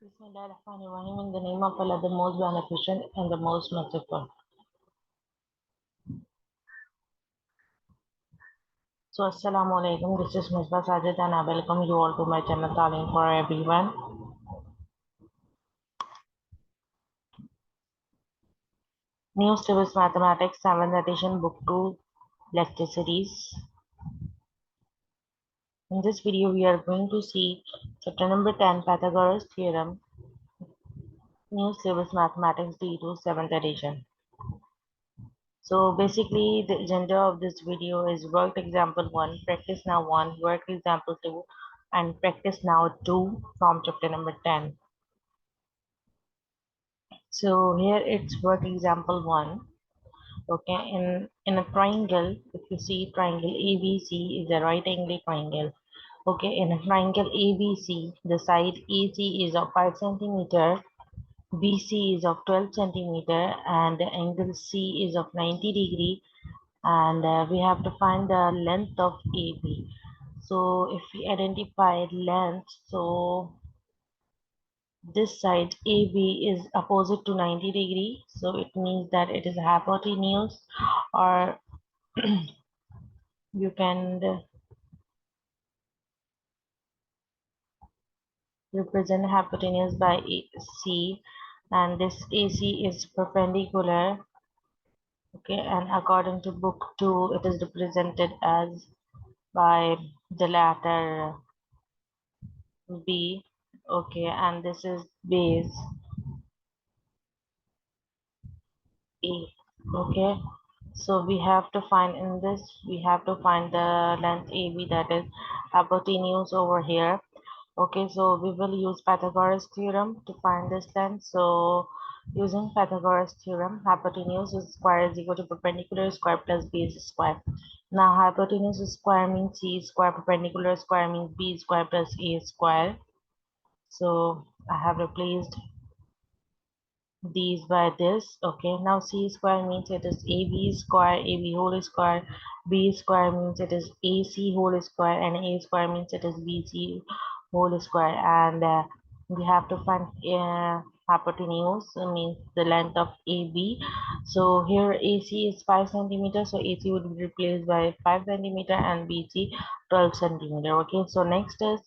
Bismillahirrahmanirrahim. In the name of Allah, the most beneficent and the most merciful. So, Assalamu alaikum. This is Misbah Sajid and I welcome you all to my channel, Talim for Everyone. New Syllabus Mathematics 7th edition, Book 2 lecture series. In this video, we are going to see chapter number 10, Pythagorean Theorem, New Syllabus Mathematics D2 7th edition. So basically the agenda of this video is worked example 1, practice now 1, worked example 2 and practice now 2 from chapter number 10. So here it's work example 1. Okay, in a triangle, if you see triangle ABC is a right angle triangle. Okay, in a triangle ABC, the side AC is of 5 centimeter, BC is of 12 centimeter and the angle C is of 90 degree, and we have to find the length of AB. So if we identify length, so this side AB is opposite to 90 degree, so it means that it is hypotenuse, or you can represent hypotenuse by C, and this AC is perpendicular. Okay, and according to book 2 it is represented as by the letter B. Okay, and this is base A. Okay, so we have to find in this, we have to find the length AB, that is hypotenuse over here. Okay, so we will use Pythagoras theorem to find this length. So using Pythagoras theorem, hypotenuse square is equal to perpendicular square plus base square. Now hypotenuse square means C square, perpendicular square means B square plus A square. So I have replaced these by this. Okay, now C square means it is AB square, AB whole square, B square means it is AC whole square, and A square means it is BC whole square. And we have to find hypotenuse, means the length of AB. So here AC is 5 centimeter, so AC would be replaced by 5 centimeter and BC 12 centimeter. Okay, so next is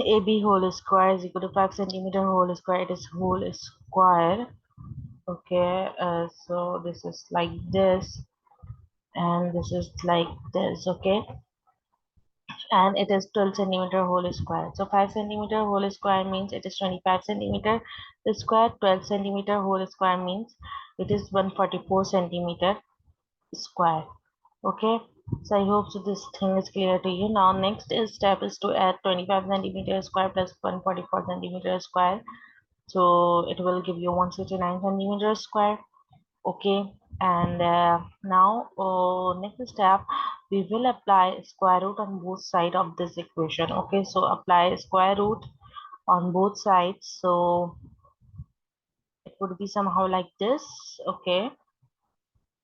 AB whole square is equal to 5 centimeter whole square. It is whole square. Okay, so this is like this and this is like this. Okay, and it is 12 centimeter whole square. So 5 centimeter whole square means it is 25 centimeter square. 12 centimeter whole square means it is 144 centimeter square. Okay, so I hope so this thing is clear to you. Now next is step is to add 25 centimeter square plus 144 centimeter square, so it will give you 169 centimeter square. Okay, and now next step, we will apply square root on both sides of this equation. Okay, so apply square root on both sides, so it would be somehow like this. Okay,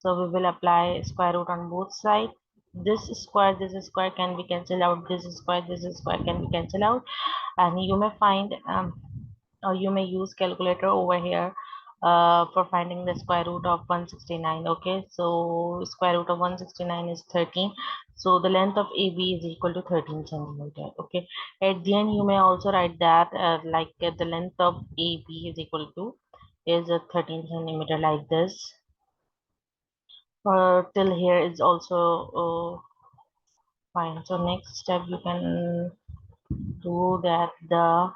so we will apply square root on both sides. This square can be cancelled out, this square can be cancelled out, and you may find or you may use calculator over here for finding the square root of 169. Okay, so square root of 169 is 13, so the length of AB is equal to 13 centimeter. Okay, at the end you may also write that the length of AB is equal to is 13 centimeter, like this. Till here is also fine. So next step you can do that the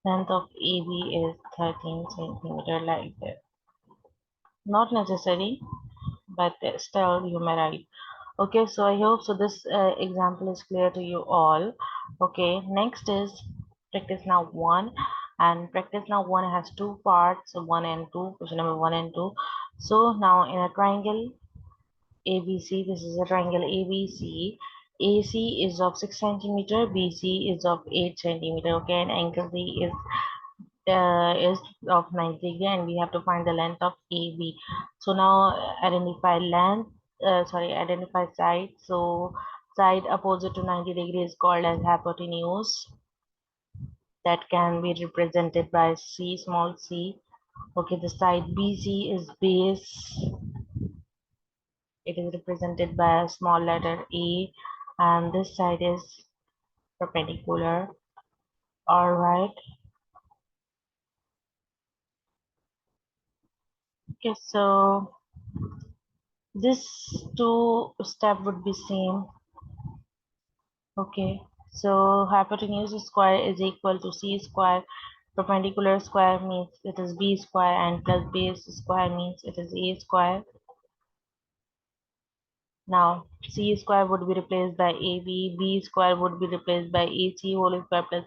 length of AB is 13 centimeter, like this. Not necessary, but still you may write. Okay, so I hope so this example is clear to you all. Okay, next is practice now 1, and practice now 1 has two parts, 1 and 2, question number 1 and 2. So now in a triangle ABC, this is a triangle ABC. AC is of 6 centimeter, BC is of 8 centimeter. Okay, and angle D is is of 90 degree, and we have to find the length of AB. So now identify length, identify side. So side opposite to 90 degree is called as hypotenuse. That can be represented by C, small c. Okay, the side BC is base. It is represented by a small letter A, and this side is perpendicular. All right. Okay, so this two step would be same. Okay, so hypotenuse square is equal to C square. Perpendicular square means it is B square, and plus base square means it is A square. Now C square would be replaced by AB, B square would be replaced by AC whole square, plus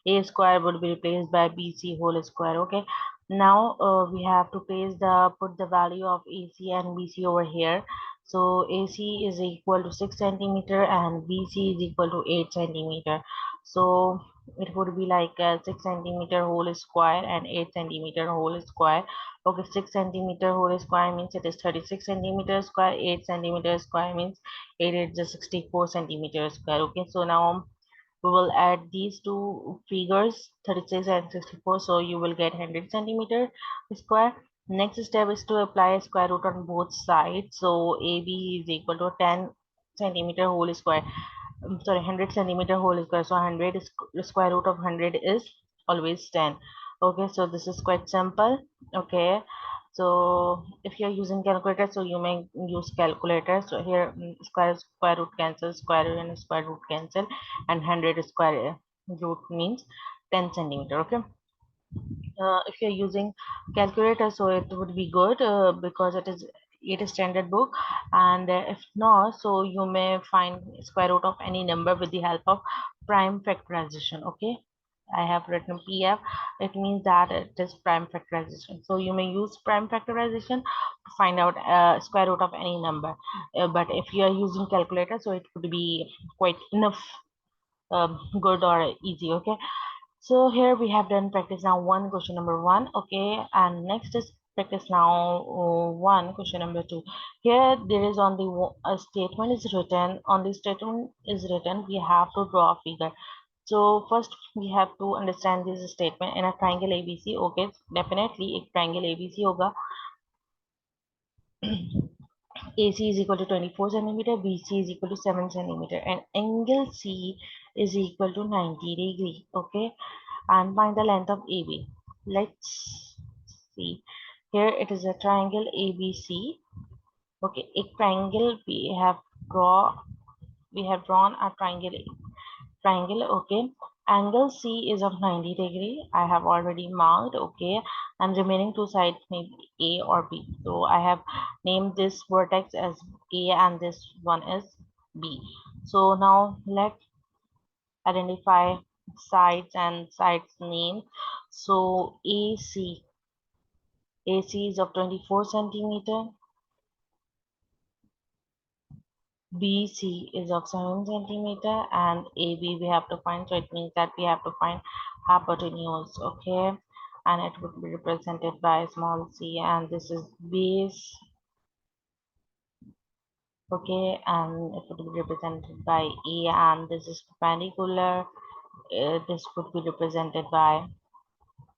A square would be replaced by BC whole square. Okay. Now we have to put the value of AC and BC over here. So AC is equal to 6 centimeter and BC is equal to 8 centimeter. So it would be like 6 centimeter whole square and 8 centimeter whole square. Okay, 6 centimeter whole square means it is 36 centimeter square. 8 centimeter square means 8 is just 64 centimeter square. Okay, so now we will add these two figures, 36 and 64, so you will get 100 centimeter square. Next step is to apply a square root on both sides. So AB is equal to 10 centimeter whole square. 100 centimeter whole square. So 100 is square root of 100 is always 10. Okay, so this is quite simple. Okay, so if you're using calculator, so you may use calculator. So here square root cancel, square root and square root cancel, and 100 square root means 10 centimeter. Okay, if you're using calculator, so it would be good because it is standard book. And if not, so you may find square root of any number with the help of prime factorization. Okay, I have written PF. It means that it is prime factorization, so you may use prime factorization to find out square root of any number. But if you are using calculator, so it would be quite enough good or easy. Okay, so here we have done practice now one, question number one. Okay, and next is practice now one, question number two. Here there is on the statement is written, on the statement is written we have to draw a figure. So first we have to understand this statement in a triangle ABC. Okay, definitely a triangle ABC होगा. AC is equal to 24 centimeter, BC is equal to 7 centimeter, and angle C is equal to 90 degree. Okay, and find the length of AB. Let's see. Here it is a triangle ABC. Okay, a triangle we have drawn a triangle. Okay, angle C is of 90 degree. I have already marked. Okay, and remaining two sides may be A or B. So I have named this vertex as A and this one is B. So now let's identify sides and sides name. So AC is of 24 centimeter, BC is of 7 centimeter, and AB we have to find. So it means that we have to find hypotenuse. Okay, and it would be represented by small c, and this is base. Okay, and it would be represented by A, and this is perpendicular. This would be represented by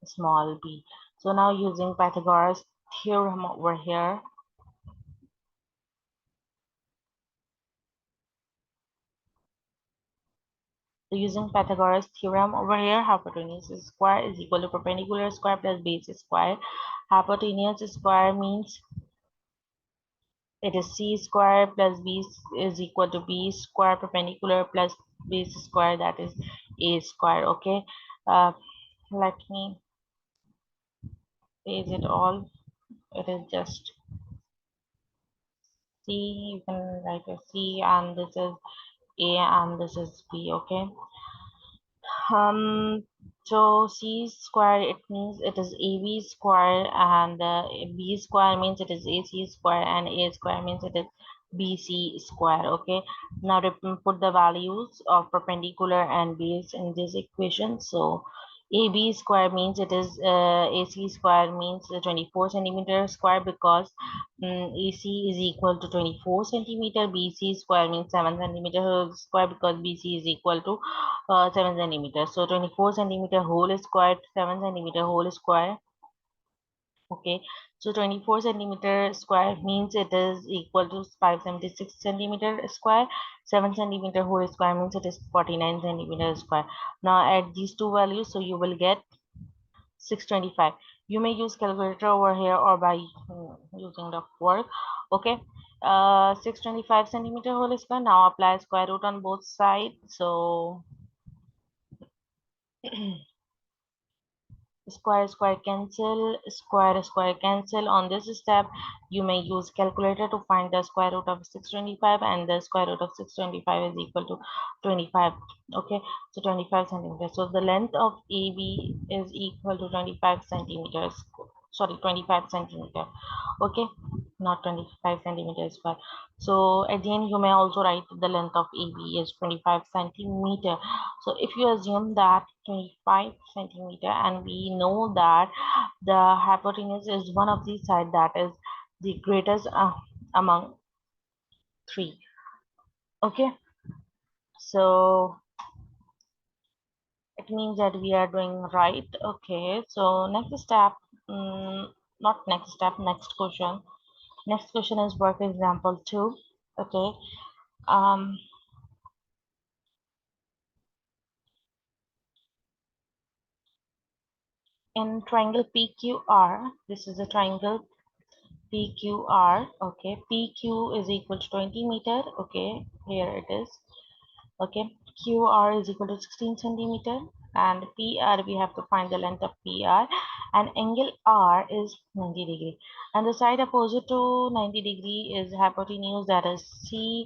small b. So now using Pythagoras theorem over here. So using Pythagoras theorem over here, hypotenuse square is equal to perpendicular square plus base square. Hypotenuse square means it is C square plus B is equal to B square, perpendicular plus base square, that is A square. Okay, let me page it all. It is just C. You can write a C, and this is A, and this is B. Okay. So C square, it means it is AB square, and B square means it is AC square, and A square means it is BC square. Okay, now put the values of perpendicular and base in this equation. So AB square means it is AC square means 24 centimeter square because AC is equal to 24 centimeter. BC square means 7 centimeter square because BC is equal to 7 centimeter. So 24 centimeter whole square, 7 centimeter whole square. Okay, so 24 centimeter square means it is equal to 576 centimeter square. 7 centimeter whole square means it is 49 centimeter square. Now add these two values, so you will get 625. You may use calculator over here or by using the work. Okay, 625 centimeter whole square. Now apply square root on both sides. So square square cancel. On this step you may use calculator to find the square root of 625, and the square root of 625 is equal to 25. Okay, so 25 centimeters. So the length of AB is equal to 25 centimeters, sorry, 25 centimeter. Okay, not 25 centimeters square. So at the end you may also write the length of AB is 25 centimeter. So if you assume that 25 centimeter, and we know that the hypotenuse is one of these sides that is the greatest among three. Okay, so it means that we are doing right. Okay, so next step, not next step, next question. Next question is work example 2. Okay, um in triangle PQR, this is a triangle PQR. Okay, PQ is equal to 20 meter. Okay, here it is. Okay, QR is equal to 16 centimeter, and PR we have to find the length of PR, and angle R is 90 degree, and the side opposite to 90 degree is hypotenuse, that is C,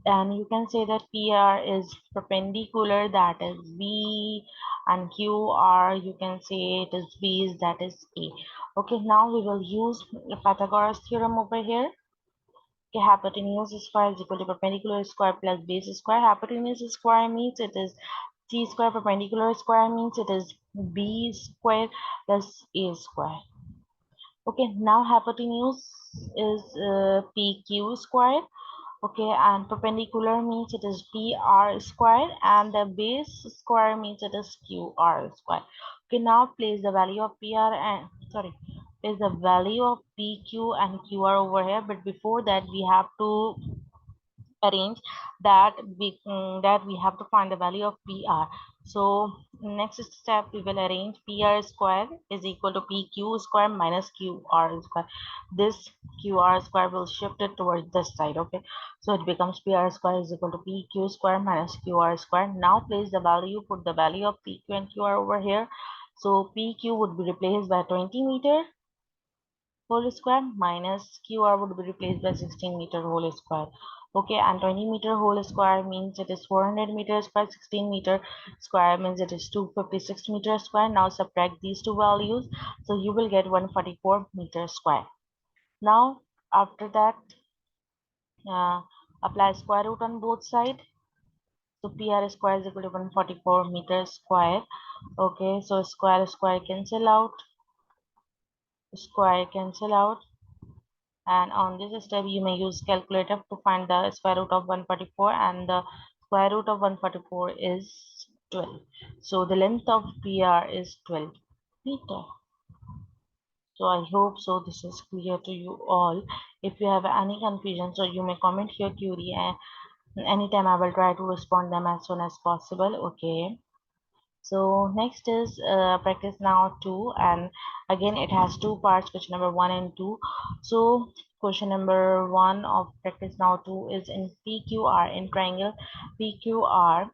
and you can say that PR is perpendicular, that is B, and QR you can say it is base, that is A. Okay, now we will use Pythagoras theorem over here. Okay, hypotenuse square is equal to perpendicular square plus base square. Hypotenuse square means it is C square, perpendicular square means it is B square plus A square. Okay, now hypotenuse is PQ square. Okay, and perpendicular means it is PR square, and the base square means it is QR square. Okay, now place the value of PR and sorry, place the value of PQ and QR over here. But before that, we have to arrange that we have to find the value of PR. So next step, we will arrange PR square is equal to PQ square minus QR square. This QR square will shift it towards this side. Okay, so it becomes PR square is equal to PQ square minus QR square. Now place the value, put the value of PQ and QR over here. So PQ would be replaced by 20 meter whole square minus QR would be replaced by 16 meter whole square. Okay, and 20 meter whole square means it is 400 meters square. 16 meter square means it is 256 meter square. Now subtract these two values, so you will get 144 meter square. Now after that, apply square root on both sides. So PR square is equal to 144 meter square. Okay, so square cancel out, square cancel out, and on this step you may use calculator to find the square root of 144, and the square root of 144 is 12. So the length of PR is 12 meter. So I hope so this is clear to you all. If you have any confusion, so you may comment your query, and anytime I will try to respond them as soon as possible. Okay, so next is practice now 2, and again it has two parts, question number 1 and 2. So question number 1 of practice now 2 is in PQR, in triangle PQR.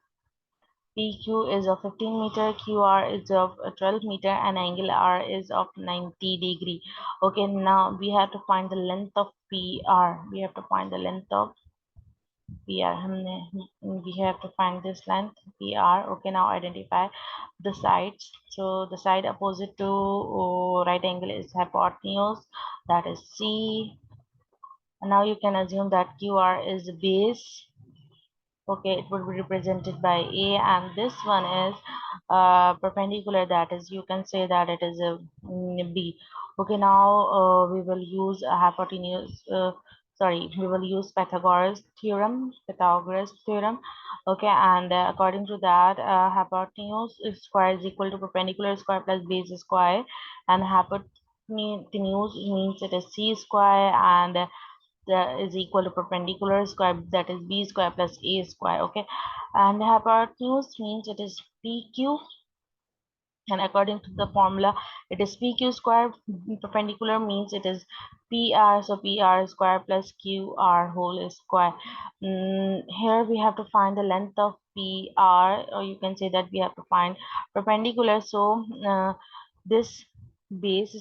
PQ is of 15 meter, QR is of 12 meter, and angle R is of 90 degree. Okay, now we have to find the length of PR. We have to find the length of PR. We have to find this length PR. Okay, now identify the sides. So the side opposite to right angle is hypotenuse, that is C. And now you can assume that QR is base. Okay, it would be represented by A, and this one is perpendicular, that is, you can say that it is a B. Okay, now we will use a hypotenuse, we will use Pythagoras theorem. Okay, and according to that, hypotenuse square is equal to perpendicular square plus base square, and hypotenuse means it is C square, and that is equal to perpendicular square, that is B square plus A square. Okay, and hypotenuse means it is PQ, and according to the formula it is PQ square. Perpendicular means it is PR, so PR square plus QR whole square. Here we have to find the length of PR, or you can say that we have to find perpendicular. So this base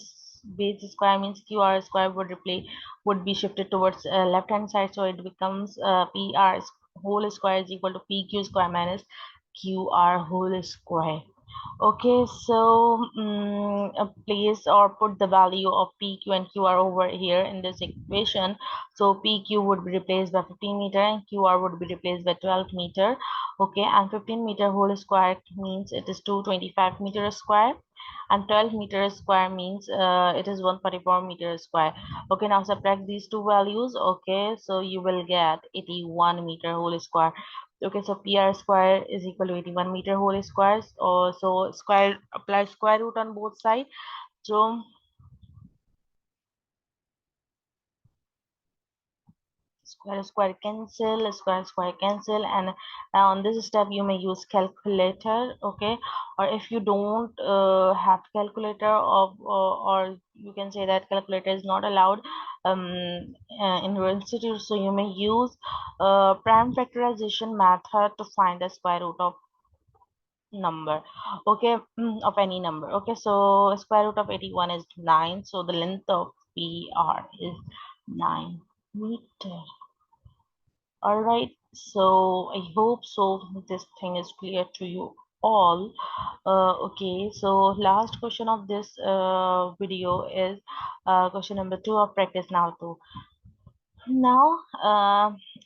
square means QR square would be shifted towards left hand side, so it becomes PR whole square is equal to PQ square minus QR whole square. Okay, so place or put the value of PQ and QR over here in this equation. So PQ would be replaced by 15 meter and QR would be replaced by 12 meter. Okay, and 15 meter whole square means it is 225 meter square, and 12 meter square means it is 144 meter square. Okay, now subtract these two values. Okay, so you will get 81 meter whole square. Okay, so PR square is equal to 81 meter whole squares, or so square, apply square root on both sides. So square cancel, and on this step you may use calculator. Okay, or if you don't have calculator or you can say that calculator is not allowed in your institute, so you may use prime factorization method to find the square root of number. Okay, of any number. Okay, so square root of 81 is 9, so the length of PR is 9 meter. All right, so I hope so this thing is clear to you all. Okay, so last question of this video is question number 2 of practice now 2. Now,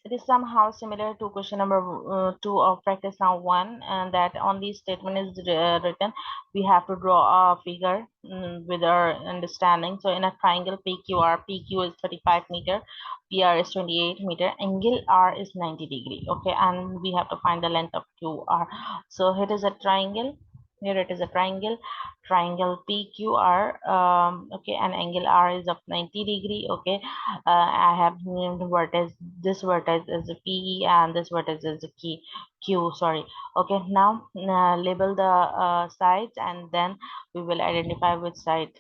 it is somehow similar to question number 2 of practice now 1, and that only statement is written. We have to draw a figure with our understanding. So, in a triangle PQR, PQ is 35 meter, PR is 28 meter, angle R is 90 degree. Okay, and we have to find the length of QR. So, here is a triangle. Here it is a triangle PQR. Okay, and angle R is of 90 degree. Okay, I have named vertex, this vertex is a PE and this vertex is a key Q, sorry. Okay, now label the sides, and then we will identify which side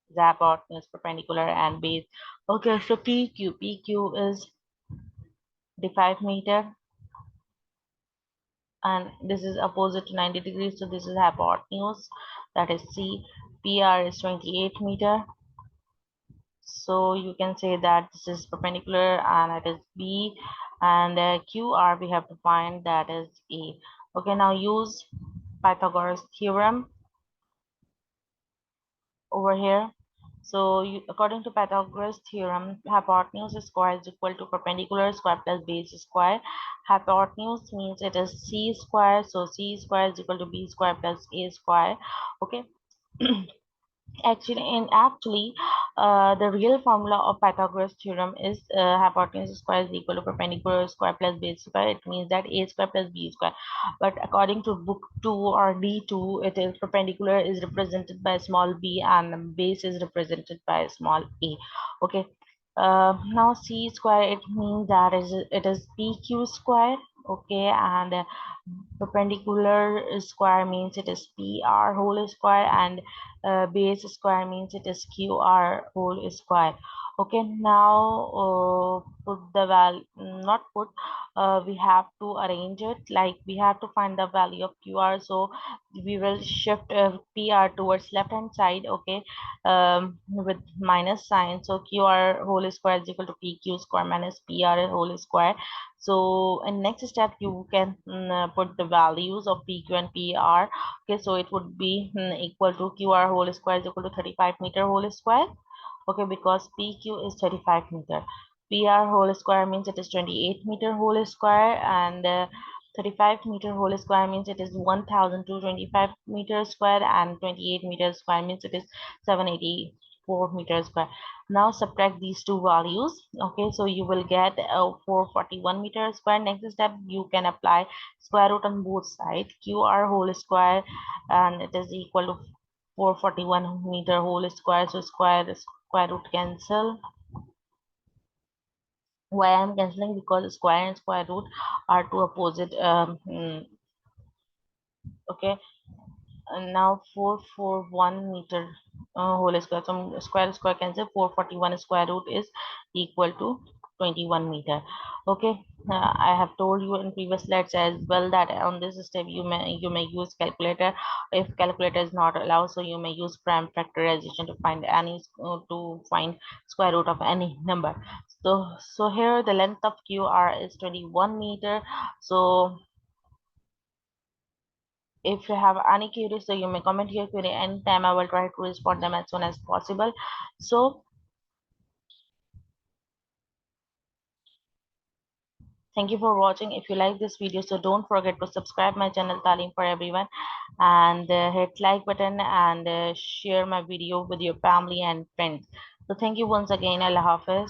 is hypotenuse, perpendicular and base. Okay, so PQ is the 5 meter, and this is opposite to 90 degrees, so this is hypotenuse, that is C. PR is 28 meter, so you can say that this is perpendicular and it is B, and QR we have to find, that is A. Okay, now use Pythagoras theorem over here. So according to Pythagoras theorem, hypotenuse square is equal to perpendicular square plus base square. Hypotenuse means it is C square, so C square is equal to B square plus A square. Okay. Actually, the real formula of Pythagoras theorem is hypotenuse square is equal to perpendicular square plus base square. It means that A square plus B square. But according to book 2 or D2, it is perpendicular is represented by small b and base is represented by small a. Okay. Now C square, it means that it is PQ square. Okay, and perpendicular square means it is PR whole square, and base square means it is QR whole square. Okay, now put the value, not put, we have to arrange it, like we have to find the value of QR, so we will shift PR towards left hand side. Okay, with minus sign, so QR whole square is equal to PQ square minus PR whole square. So in next step you can put the values of PQ and PR. Okay, so it would be equal to QR whole square is equal to 35 meter whole square. Okay, because PQ is 35 meter. PR whole square means it is 28 meter whole square, and 35 meter whole square means it is 1225 meters square, and 28 meters square means it is 784 meters square. Now subtract these two values. Okay, so you will get 441 meters square. Next step, you can apply square root on both sides. QR whole square, and it is equal to 441 meter whole square, so square root cancel. Why I'm cancelling? Because square and square root are two opposite. Okay, and now 441 meter whole square, so square cancel. 441 square root is equal to 21 meter. Okay, I have told you in previous slides as well that on this step you may use calculator. If calculator is not allowed, so you may use prime factorization to find square root of any number. So here the length of QR is 21 meter. So if you have any queries, so you may comment your query anytime. I will try to respond them as soon as possible. So thank you for watching. If you like this video, so don't forget to subscribe my channel Talim for Everyone, and hit like button, and share my video with your family and friends. So thank you once again. Allah Hafiz.